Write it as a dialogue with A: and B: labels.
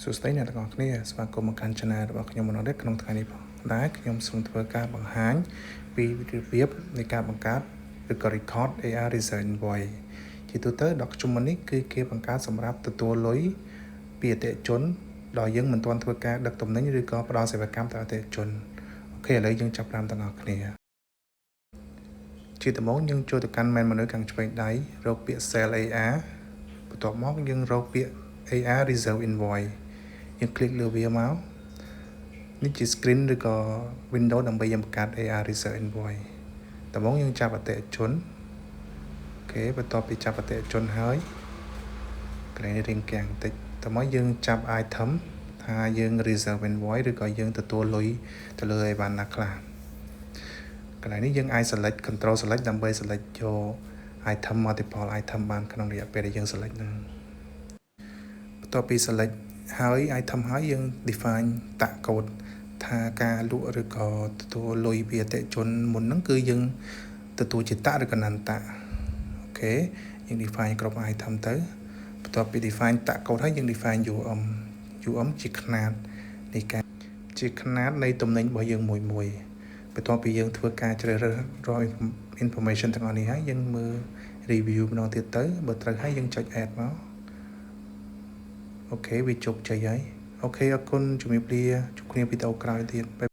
A: សួស្តីអ្នកទាំងអស់គ្នាស្វាគមន៍មកកាន់ Channel របស់ខ្ញុំម្ដងទៀតក្នុងថ្ងៃនេះផងដែរខ្ញុំសូមធ្វើការបង្ហាញពីរបៀបនៃការបង្កើតឬក៏ record AR Reserve Invoice ជាទូទៅ document នេះគឺគេបង្កើតសម្រាប់ទទួលលុយពីអតិថិជនដោយយើងមិនទាន់ធ្វើការដឹកទំនិញឬក៏ផ្ដល់សេវាកម្មទៅអតិថិជនអូខេឥឡូវយើងចាប់ផ្ដើមទាំងអស់គ្នាជាដំបូងយើងចូលទៅកាន់ main menu ខាងឆ្វេងដៃរកពាក្យ Sell AR បន្ទាប់មកយើងរកពាក្យ AR Reserve Invoice យើងคลิกលើវាមកនេះជា screen ឬក៏ window ដើម្បីយើងបង្កើត AR Reserve Invoice ដំបូងយើងចាប់អតិថិជនអូខេបន្ទាប់ពីចាប់អតិថិជនហើយកន្លែងរៀងកាំងបន្តិចតើមកយើងចាប់ item ថាយើង Reserve Invoice ឬក៏យើងទទួលលុយទៅលើអីបានណាខ្លះកន្លែងនេះយើងអាច select control select ដើម្បី select យក item multiple item បានក្នុងរយៈពេលដែលយើង select ហ្នឹងបន្ទាប់ពី select ហើយ item ហើយយើង define តាក់ code ថាការលក់ឬក៏ទទួលលុយពីអតិថិជនមុនហ្នឹងគឺយើងទទួលជាតាក់ឬក៏ណន្តាអូខេយើង define គ្រប់ item ទៅបន្ទាប់ពី define តាក់ code ហើយយើង define UM ជាຂະຫນាតនៃការជាຂະຫນាតនៃទំនិញរបស់យើងមួយបន្ទាប់ពីយើងធ្វើការជ្រើសរើសរាល់ information ទាំងអស់នេះហើយយើងមើល review ម្ដងទៀតទៅបើត្រូវហើយយើងចុច add មកអូខេវាជោគជ័យហើយអូខេអរគុណជំរាបលាជួបគ្នាវីដេអូក្រោយទៀត